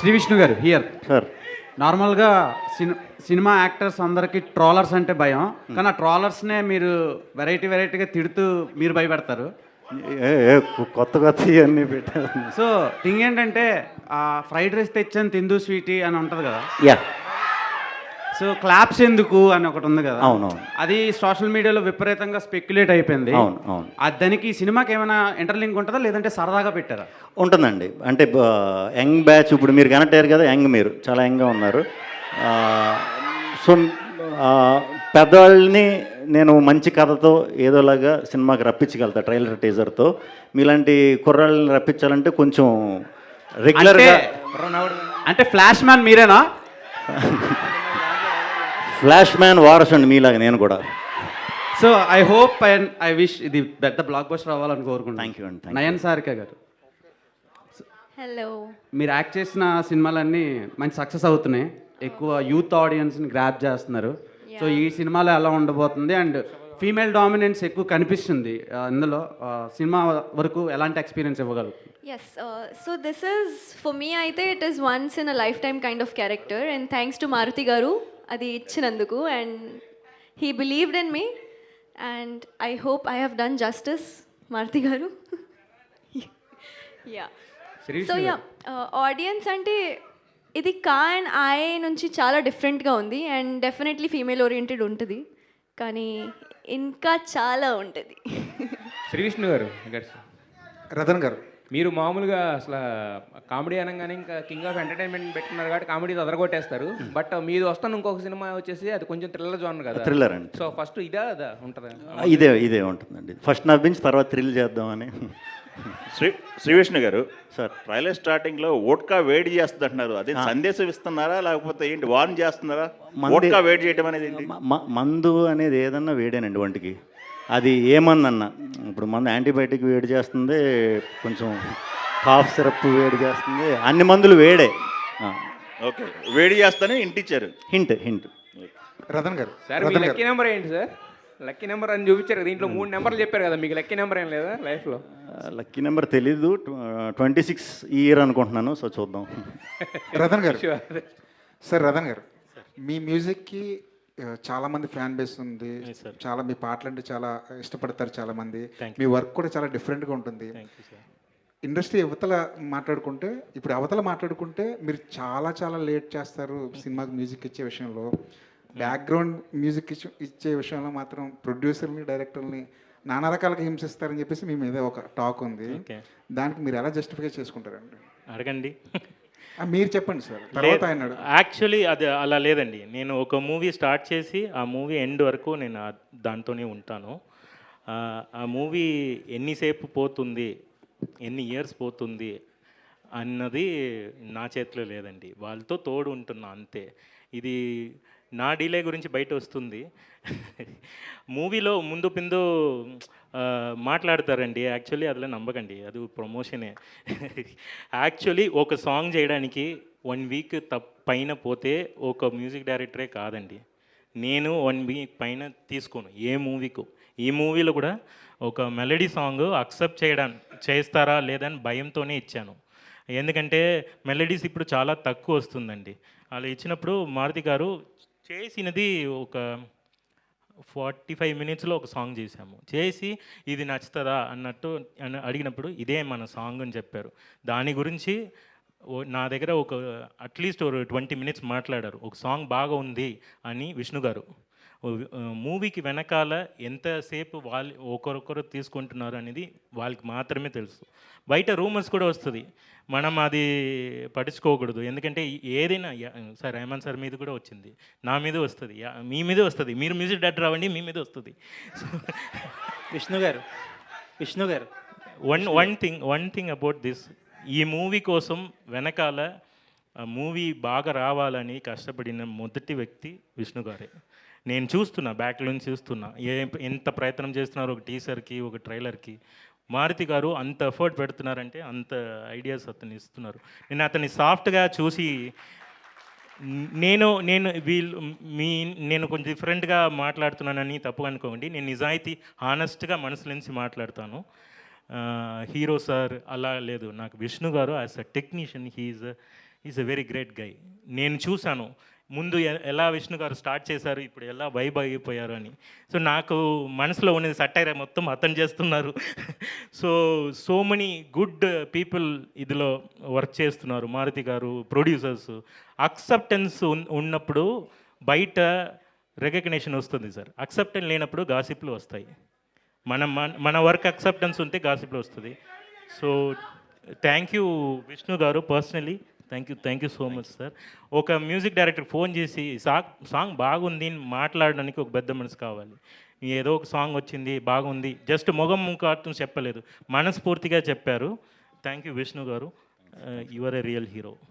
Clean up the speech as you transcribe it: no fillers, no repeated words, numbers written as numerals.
శ్రీ విష్ణు గారు here. Sir నార్మల్గా cinema actors అందరికీ ట్రోలర్స్ అంటే భయం, కానీ ఆ ట్రోలర్స్నే మీరు వెరైటీగా తిడుతూ మీరు భయపెడతారు. కొత్త కొత్త ఇవన్నీ పెట్టారు. సో థింగ్ ఏంటంటే ఆ ఫ్రైడ్ రైస్ తెచ్చాను తిందు స్వీటీ అని ఉంటుంది కదా, యా సో క్లాప్స్ ఎందుకు అని ఒకటి ఉంది కదా. అవునవును అది సోషల్ మీడియాలో విపరీతంగా స్పెక్యులేట్ అయిపోయింది. అవును అవును దానికి ఈ సినిమాకి ఏమైనా ఇంటర్లింక్ ఉంటుందా లేదంటే సరదాగా పెట్టారా? ఉంటుందండి. అంటే యంగ్ బ్యాచ్, ఇప్పుడు మీరు కనెక్ట్ అయ్యారు కదా, యంగ్, మీరు చాలా యంగ్గా ఉన్నారు. సో పెద్దవాళ్ళని నేను మంచి కథతో ఏదోలాగా సినిమాకి రప్పించగలుగుతా, ట్రైలర్ టీజర్తో. మీలాంటి కుర్రాళ్ళని రప్పించాలంటే కొంచెం రెగ్యులర్గా. అంటే ఫ్లాష్ మ్యాన్ మీరేనా? ఫ్లాష్ మ్యాన్ వారస్ అండి మీలాగా నేను కూడా. So I hope and I wish ఇది పెద్ద బ్లాక్ బస్టర్ అవ్వాలని కోరుకుంటున్నాను. థ్యాంక్ యూ అండి. నయన్ సారిక గారు, హలో. మీరు యాక్ట్ చేసిన సినిమాలన్నీ మంచి సక్సెస్ అవుతున్నాయి, ఎక్కువ యూత్ ఆడియన్స్ని గ్రాప్ చేస్తున్నారు. సో ఈ సినిమాలో ఎలా ఉండబోతుంది అండ్ ఫీమేల్ డామినెన్స్ ఎక్కువ కనిపిస్తుంది ఇందులో, సినిమా వరకు ఎలాంటి ఎక్స్పీరియన్స్ ఇవ్వగలుగుతుంది? Yes, so this is for me అయితే it is once in a lifetime kind of character and thanks to Maruthi garu అది ఇచ్చినందుకు. And he believed in me and I hope I have done justice, Maruthi garu. Yeah, so yeah, audience అంటే ఇది కా and I నుంచి చాలా డిఫరెంట్గా ఉంది and definitely female oriented ఉంటుంది, కానీ ఇంకా చాలా ఉంటుంది. శ్రీ విష్ణు గారు, రతన్ గారు, మీరు మామూలుగా అసలు కామెడీ అనగానే ఇంకా కింగ్ ఆఫ్ ఎంటర్టైన్మెంట్ పెట్టుకున్నారు కాబట్టి కామెడీ అదరగొట్టేస్తారు. బట్ మీది వస్తాను ఇంకొక సినిమా వచ్చేసి అది కొంచెం థ్రిల్లర్ జోన్ కదా, థ్రిల్లర్ అండి. సో ఫస్ట్ ఇదా అదా ఉంటుంది? ఇదే ఉంటుందండి. ఫస్ట్ నవ్వించి తర్వాత థ్రిల్ చేద్దామని. శ్రీ విష్ణు గారు సార్, ట్రైలర్ స్టార్టింగ్ లో ఓట్కా వేడి చేస్తుంది అంటున్నారు, అదే సందేశం ఇస్తున్నారా లేకపోతే ఏంటి, వార్న్ చేస్తున్నారా? ఓట్కా వేడి చేయడం అనేది ఏంటి? మందు అనేది ఏదన్నా వేడేనండి ఒంటికి. అది ఏమన్నా ఇప్పుడు మందు యాంటీబయాటిక్ వేడి చేస్తుంది, కొంచెం కాఫ్ సిరప్ వేడి చేస్తుంది, అన్ని మందులు వేడే. ఓకే, వేడి చేస్తానే ఇంటిచ్చారు. హింట్ రతన్ గారు, సార్ మీ లక్కీ నెంబర్ ఏంటి సార్? లక్కీ నెంబర్ అని చూపించారు కదా, దీంట్లో 3 నెంబర్లు చెప్పారు కదా, మీకు లక్కీ నెంబర్ ఏం లేదా లైఫ్లో? లక్కీ నెంబర్ తెలీదు, 26 ఈ ఇయర్ అనుకుంటున్నాను. సో చూద్దాం. రతన్ గారు, సార్ రతన్ గారు, మీ మ్యూజిక్కి చాలా మంది ఫ్యాన్ బేస్ ఉంది, చాలా మీ పాటలు అంటే చాలా ఇష్టపడతారు చాలా మంది, మీ వర్క్ కూడా చాలా డిఫరెంట్గా ఉంటుంది. ఇండస్ట్రీ అవతల మాట్లాడుకుంటే మీరు చాలా లేట్ చేస్తారు సినిమాకి మ్యూజిక్ ఇచ్చే విషయంలో. బ్యాక్గ్రౌండ్ మ్యూజిక్ ఇచ్చే విషయంలో మాత్రం ప్రొడ్యూసర్ని, డైరెక్టర్ని నానా రకాలుగా హింసిస్తారని చెప్పేసి మీ మీద ఒక టాక్ ఉంది. దానికి మీరు ఎలా జస్టిఫై చేసుకుంటారండి? అడగండి. మీరు చెప్పండి సార్, తర్వాత ఆయన. యాక్చువల్లీ అది అలా లేదండి. నేను ఒక మూవీ స్టార్ట్ చేసి ఆ మూవీ ఎండ్ వరకు నేను దాంతోనే ఉంటాను. ఆ మూవీ ఎన్నిసేపు పోతుంది, ఎన్ని ఇయర్స్ పోతుంది అన్నది నా చేతిలో లేదండి, వాళ్ళతో తోడు ఉంటున్నా అంతే. ఇది నా డిలే గురించి బయట వస్తుంది. మూవీలో ముందు పిందు మాట్లాడతారండి, యాక్చువల్లీ అదిలో నమ్మకండి, అది ప్రమోషనే. యాక్చువల్లీ ఒక సాంగ్ చేయడానికి 1 వీక్ పైన పోతే ఒక మ్యూజిక్ డైరెక్టరే కాదండి, నేను 1 వీక్ పైన తీసుకోను ఏ మూవీకు. ఈ మూవీలో కూడా ఒక మెలడీ సాంగ్ అక్సెప్ట్ చేస్తారా లేదని భయంతోనే ఇచ్చాను. ఎందుకంటే మెలడీస్ ఇప్పుడు చాలా తక్కువ వస్తుందండి. అలా ఇచ్చినప్పుడు మారుతి గారు చేసినది ఒక 45 మినిట్స్లో ఒక సాంగ్ చేశాము. చేసి ఇది నచ్చుతుందా అన్నట్టు అడిగినప్పుడు ఇదే మన సాంగ్ అని చెప్పారు. దాని గురించి నా దగ్గర ఒక అట్లీస్ట్ ఒక 20 మినిట్స్ మాట్లాడారు. ఒక సాంగ్ బాగా ఉంది అని విష్ణు గారు. మూవీకి వెనకాల ఎంతసేపు వాళ్ళు ఒకరొకరు తీసుకుంటున్నారు అనేది వాళ్ళకి మాత్రమే తెలుసు. బయట రూమర్స్ కూడా వస్తుంది, మనం అది పట్టించుకోకూడదు. ఎందుకంటే ఏదైనా సార్ రెహమాన్ సార్ మీద కూడా వచ్చింది, నా మీద వస్తుంది, మీ మీద వస్తుంది, మీరు మ్యూజిక్ డైరెక్టర్ అవ్వండి మీ మీద వస్తుంది. విష్ణు గారు వన్ థింగ్ అబౌట్ దిస్, ఈ మూవీ కోసం వెనకాల మూవీ బాగా రావాలని కష్టపడిన మొదటి వ్యక్తి విష్ణు గారే. నేను చూస్తున్నా, బ్యాక్లో నుంచి చూస్తున్నా ఎంత ప్రయత్నం చేస్తున్నారు ఒక టీజర్కి, ఒక ట్రైలర్కి. మారుతి గారు అంత ఎఫర్ట్ పెడుతున్నారంటే అంత ఐడియాస్ అతను ఇస్తున్నారు. నేను అతన్ని సాఫ్ట్గా చూసి నేను కొంచెం డిఫరెంట్గా మాట్లాడుతున్నానని తప్పుగా అనుకోండి. నేను నిజాయితీ హానెస్ట్గా మనసు నుంచి మాట్లాడతాను. హీరో సార్ అలా లేదు, నాకు విష్ణు గారు as a technician is a very great guy. నేను చూశాను ముందు ఎలా విష్ణు గారు స్టార్ట్ చేశారు, ఇప్పుడు ఎలా వైబ్ అయిపోయారు అని. సో నాకు మనసులో ఉన్నది సట్టైర్ మొత్తం అతను చేస్తున్నారు. సో మెనీ గుడ్ పీపుల్ ఇదిలో వర్క్ చేస్తున్నారు. మారుతి గారు, ప్రొడ్యూసర్స్. అక్సెప్టెన్స్ ఉన్నప్పుడు బయట రికగ్నిషన్ వస్తుంది సార్. అక్సెప్టెన్స్ లేనప్పుడు గాసిప్లు వస్తాయి. మన వర్క్ అక్సెప్టెన్స్ ఉంటే గాసిప్లు వస్తుంది. సో థ్యాంక్ యూ విష్ణు గారు personally. Thank you so much sir. ఒక మ్యూజిక్ డైరెక్టర్ ఫోన్ చేసి సాంగ్ బాగుంది అని మాట్లాడడానికి ఒక పెద్ద మనసు కావాలి. ఏదో ఒక సాంగ్ వచ్చింది బాగుంది జస్ట్ మొగం ముఖార్థం చెప్పలేదు, మనస్ఫూర్తిగా చెప్పారు. Thank you Vishnu garu. You are a real hero.